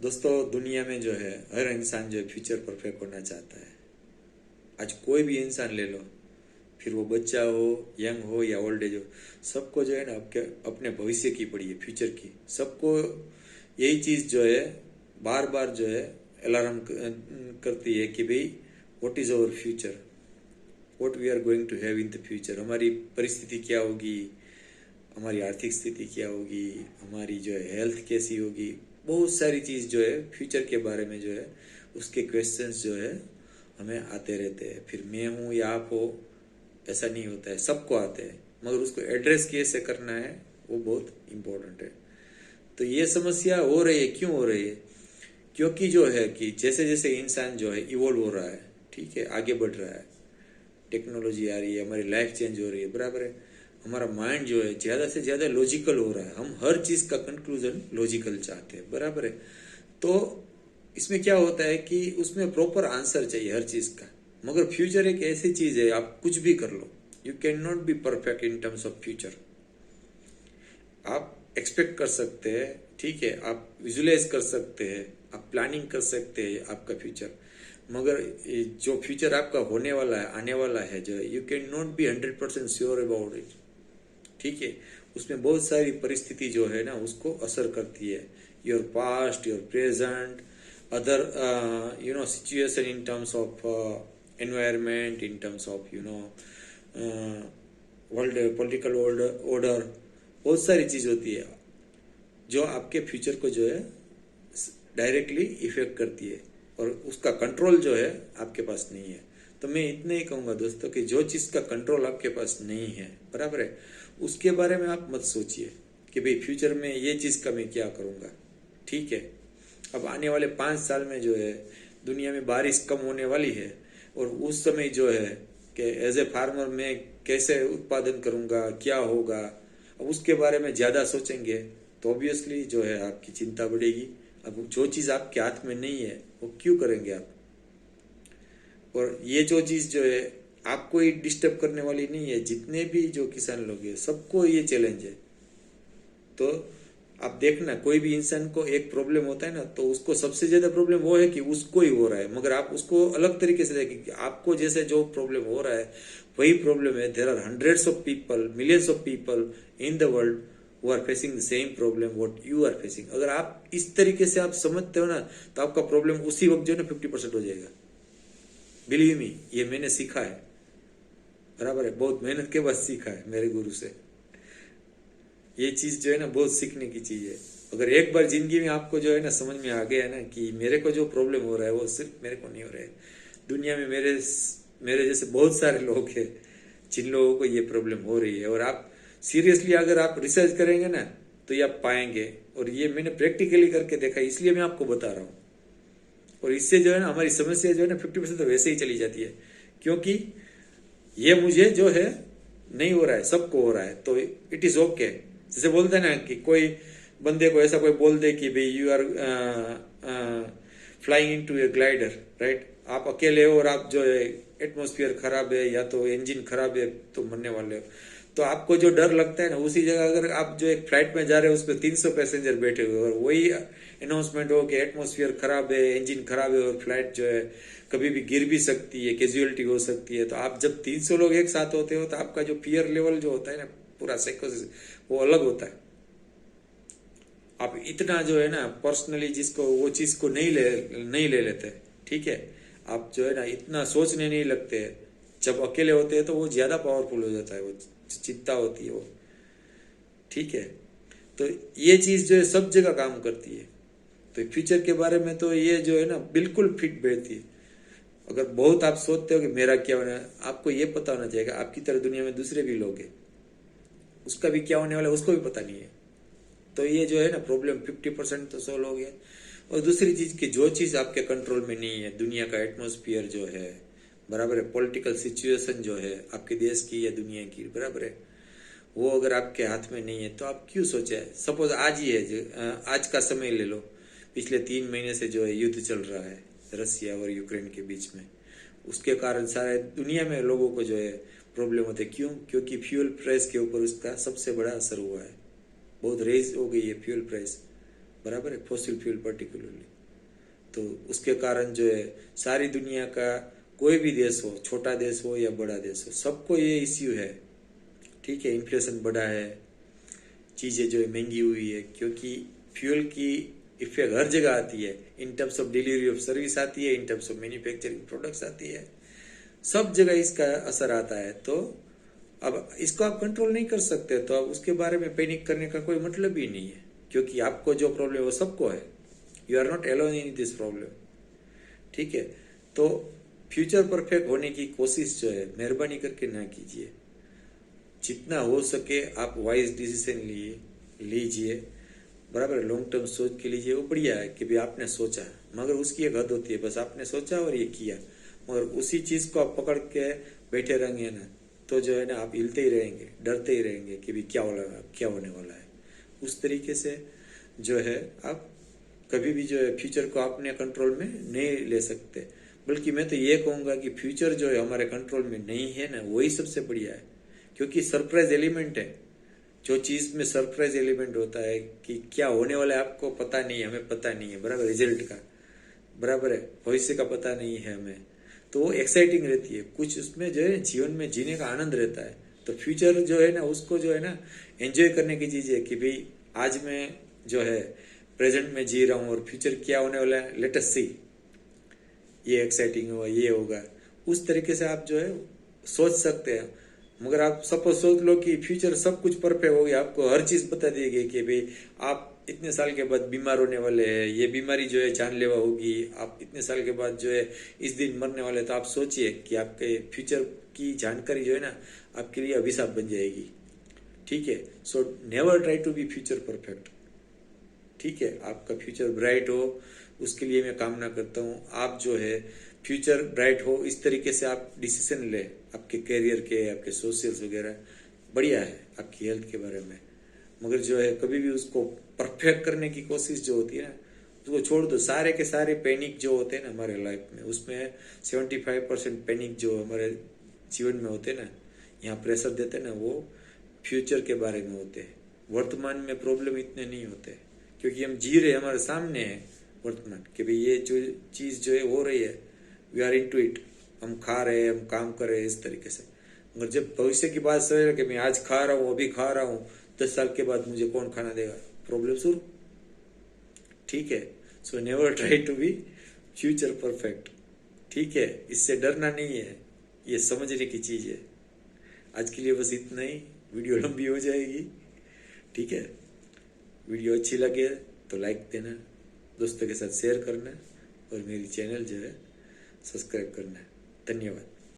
दोस्तों, दुनिया में जो है हर इंसान जो है फ्यूचर परफेक्ट होना चाहता है। आज कोई भी इंसान ले लो, फिर वो बच्चा हो, यंग हो या ओल्ड एज हो, सबको जो है ना आपके अपने भविष्य की पड़ी है, फ्यूचर की। सबको यही चीज़ जो है बार बार जो है अलार्म करती है कि भाई what is our future, what we are going to have in the future. हमारी परिस्थिति क्या होगी, हमारी आर्थिक स्थिति क्या होगी, हमारी जो है हेल्थ कैसी होगी। बहुत सारी चीज़ जो है फ्यूचर के बारे में जो है उसके क्वेश्चंस जो है हमें आते रहते हैं। फिर मैं हूँ या आप हो, ऐसा नहीं होता है, सबको आते हैं, मगर उसको एड्रेस कैसे करना है वो बहुत इम्पोर्टेंट है। तो ये समस्या हो रही है, क्यों हो रही है? क्योंकि जो है कि जैसे जैसे इंसान जो है इवोल्व हो रहा है, ठीक है, आगे बढ़ रहा है, टेक्नोलॉजी आ रही है, हमारी लाइफ चेंज हो रही है, बराबर है। हमारा माइंड जो है ज़्यादा से ज़्यादा लॉजिकल हो रहा है, हम हर चीज़ का कंक्लूजन लॉजिकल चाहते हैं, बराबर है। तो इसमें क्या होता है कि उसमें प्रॉपर आंसर चाहिए हर चीज़ का। मगर फ्यूचर एक ऐसी चीज़ है, आप कुछ भी कर लो, you can not be perfect in terms of future. आप एक्सपेक्ट कर सकते हैं, ठीक है, आप विजुलाइज कर सकते हैं, आप प्लानिंग कर सकते हैं आपका फ्यूचर, मगर जो फ्यूचर आपका होने वाला है, आने वाला है, जो you can not B 100% sure about it, ठीक है। उसमें बहुत सारी परिस्थिति जो है ना उसको असर करती है, your past, your present, other situation in terms of environment, in terms of world political order. बहुत सारी चीज होती है जो आपके फ्यूचर को जो है डायरेक्टली इफेक्ट करती है, और उसका कंट्रोल जो है आपके पास नहीं है। तो मैं इतना ही कहूंगा दोस्तों कि जो चीज का कंट्रोल आपके पास नहीं है, बराबर है, उसके बारे में आप मत सोचिए कि भाई फ्यूचर में ये चीज का मैं क्या करूंगा, ठीक है। अब आने वाले 5 साल में जो है दुनिया में बारिश कम होने वाली है, और उस समय जो है कि एज ए फार्मर मैं कैसे उत्पादन करूंगा, क्या होगा, अब उसके बारे में ज्यादा सोचेंगे तो ऑब्वियसली जो है आपकी चिंता बढ़ेगी। अब जो चीज आपके हाथ में नहीं है वो क्यों करेंगे आप? और ये जो चीज जो है आपको ही डिस्टर्ब करने वाली नहीं है, जितने भी जो किसान लोग हैं सबको ये चैलेंज है। तो आप देखना, कोई भी इंसान को एक प्रॉब्लम होता है ना, तो उसको सबसे ज्यादा प्रॉब्लम वो है कि उसको ही हो रहा है, मगर आप उसको अलग तरीके से देखें कि आपको जैसे जो प्रॉब्लम हो रहा है वही प्रॉब्लम है। There are hundreds of people, millions of people in the world who are facing the same problem what you are facing. अगर आप इस तरीके से आप समझते हो ना, तो आपका प्रॉब्लम उसी वक्त जो है ना 50% हो जाएगा। बिलीव मी, ये मैंने सीखा है, बराबर है, बहुत मेहनत के बाद सीखा है मेरे गुरु से। ये चीज जो है ना बहुत सीखने की चीज है। अगर एक बार जिंदगी में आपको जो है ना समझ में आ गया है ना कि मेरे को जो प्रॉब्लम हो रहा है वो सिर्फ मेरे को नहीं हो रहा है, दुनिया में मेरे मेरे जैसे बहुत सारे लोग हैं जिन लोगों को ये प्रॉब्लम हो रही है, और आप सीरियसली अगर आप रिसर्च करेंगे ना तो ये आप पाएंगे। और ये मैंने प्रैक्टिकली करके देखा, इसलिए मैं आपको बता रहा हूँ। और इससे जो है ना हमारी समस्या जो है ना 50% तो वैसे ही चली जाती है, क्योंकि ये मुझे जो है नहीं हो रहा है, सबको हो रहा है, तो इट इज ओके। जैसे बोलते हैं ना कि कोई बंदे को ऐसा कोई बोल दे कि भाई you are flying into a glider, right, आप अकेले हो और आप जो है एटमोस्फियर खराब है या तो इंजन खराब है तो मरने वाले हो। तो आपको जो डर लगता है ना, उसी जगह अगर आप जो एक फ्लाइट में जा रहे हो उस पर 300 पैसेंजर बैठे हुए और वही अनाउंसमेंट हो कि एटमोस्फियर खराब है, इंजन खराब है और फ्लाइट जो है कभी भी गिर भी सकती है, कैजुअलिटी हो सकती है, तो आप जब 300 लोग एक साथ होते हो तो आपका जो फियर लेवल जो होता है ना, पूरा साइकोसिस, वो अलग होता है। आप इतना जो है ना पर्सनली जिसको वो चीज को नहीं ले लेते, ठीक है, आप जो है ना इतना सोचने नहीं लगते। जब अकेले होते हैं तो वो ज्यादा पावरफुल हो जाता है, वो चिंता होती है वो, ठीक है। तो ये चीज जो है सब जगह काम करती है। तो फ्यूचर के बारे में तो ये जो है ना बिल्कुल फिट बैठती है। अगर बहुत आप सोचते हो कि मेरा क्या होना है, आपको ये पता होना चाहिए आपकी तरह दुनिया में दूसरे भी लोग हैं, उसका भी क्या होने वाला है उसको भी पता नहीं है। तो ये जो है ना प्रॉब्लम 50% तो सोल्व हो गया। और दूसरी चीज की जो चीज आपके कंट्रोल में नहीं है, दुनिया का एटमोस्फियर जो है, बराबर है, पॉलिटिकल सिचुएशन जो है आपके देश की या दुनिया की, बराबर है, वो अगर आपके हाथ में नहीं है तो आप क्यों सोचे? सपोज आज ही है, आज का समय ले लो, पिछले 3 महीने से जो है युद्ध चल रहा है रसिया और यूक्रेन के बीच में, उसके कारण सारे दुनिया में लोगों को जो है प्रॉब्लम होते हैं। क्यों? क्योंकि फ्यूल प्राइस के ऊपर उसका सबसे बड़ा असर हुआ है, बहुत रेज हो गई है फ्यूल प्राइस, बराबर है, फॉसिल फ्यूल पर्टिकुलरली। तो उसके कारण जो है सारी दुनिया का कोई भी देश हो, छोटा देश हो या बड़ा देश हो, सबको ये इश्यू है। ठीक है, इन्फ्लेशन बढ़ा है, चीज़ें जो है महंगी हुई है, क्योंकि फ्यूल की इफेक्ट हर जगह आती है। इन terms of delivery of service आती है, इन टर्म्स ऑफ मैन्युफैक्चरिंग प्रोडक्ट्स आती है, सब जगह इसका असर आता है। तो अब इसको आप कंट्रोल नहीं कर सकते, तो अब उसके बारे में पैनिक करने का कोई मतलब ही नहीं है, क्योंकि आपको जो प्रॉब्लम है वो सबको है। You are not alone in this problem. ठीक है, तो फ्यूचर परफेक्ट होने की कोशिश जो है मेहरबानी करके ना कीजिए। जितना हो सके आप वाइज डिसीजन लीजिए, बराबर, लॉन्ग टर्म सोच के लीजिए। वो बढ़िया है कि भाई आपने सोचा, मगर उसकी एक हद होती है। बस आपने सोचा और ये किया, मगर उसी चीज को आप पकड़ के बैठे रहेंगे ना, तो जो है ना आप हिलते ही रहेंगे, डरते ही रहेंगे कि भाई क्या होने वाला है। उस तरीके से जो है आप कभी भी जो है फ्यूचर को अपने कंट्रोल में नहीं ले सकते। बल्कि मैं तो ये कहूंगा कि फ्यूचर जो है हमारे कंट्रोल में नहीं है ना, वही सबसे बढ़िया है, क्योंकि सरप्राइज एलिमेंट है। जो चीज में सरप्राइज एलिमेंट होता है कि क्या होने वाला है आपको पता नहीं है, हमें पता नहीं है, बराबर, रिजल्ट का, बराबर है, भविष्य का पता नहीं है हमें, तो वो एक्साइटिंग रहती है, कुछ उसमें जो है जीवन में जीने का आनंद रहता है। तो फ्यूचर जो है ना, उसको जो है ना एंजॉय करने की चीज है कि भाई आज मैं जो है प्रेजेंट में जी रहा हूँ और फ्यूचर क्या होने वाला है, लेट अस सी, ये एक्साइटिंग होगा, ये होगा। उस तरीके से आप जो है सोच सकते हैं। मगर आप सपोज सोच लो कि फ्यूचर सब कुछ परफेक्ट हो गया, आपको हर चीज बता दी गई कि भाई आप इतने साल के बाद बीमार होने वाले हैं, ये बीमारी जो है जानलेवा होगी, आप इतने साल के बाद जो है इस दिन मरने वाले, तो आप सोचिए कि आपके फ्यूचर की जानकारी जो है ना आपके लिए अभिशाप बन जाएगी। ठीक है, so never try to be future perfect. ठीक है, आपका फ्यूचर ब्राइट हो, उसके लिए मैं कामना करता हूँ। आप जो है फ्यूचर ब्राइट हो, इस तरीके से आप डिसीजन ले आपके करियर के, आपके सोशल्स वगैरह, बढ़िया है आपकी हेल्थ के बारे में। मगर जो है कभी भी उसको परफेक्ट करने की कोशिश जो होती है ना, उसको छोड़ दो। सारे के सारे पैनिक जो होते हैं ना हमारे लाइफ में, उसमें 75% पैनिक जो हमारे जीवन में होते हैं ना, यहाँ प्रेशर देते हैं ना, वो फ्यूचर के बारे में होते हैं। वर्तमान में प्रॉब्लम इतने नहीं होते, क्योंकि हम जी रहे, हमारे सामने है वर्तमान कि भाई ये जो चीज जो है हो रही है, we are into it, हम खा रहे हैं, हम काम कर रहे हैं इस तरीके से। मगर जब भविष्य की बात सोचे कि मैं आज खा रहा हूँ, अभी खा रहा हूँ, 10 साल के बाद मुझे कौन खाना देगा, प्रॉब्लम शुरू। ठीक है, so never try to be future perfect. ठीक है, इससे डरना नहीं है, ये समझने की चीज है। आज के लिए बस इतना ही, वीडियो लंबी हो जाएगी। ठीक है, वीडियो अच्छी लगे तो लाइक देना, दोस्तों के साथ शेयर करना, और मेरी चैनल जो है सब्सक्राइब करना। धन्यवाद।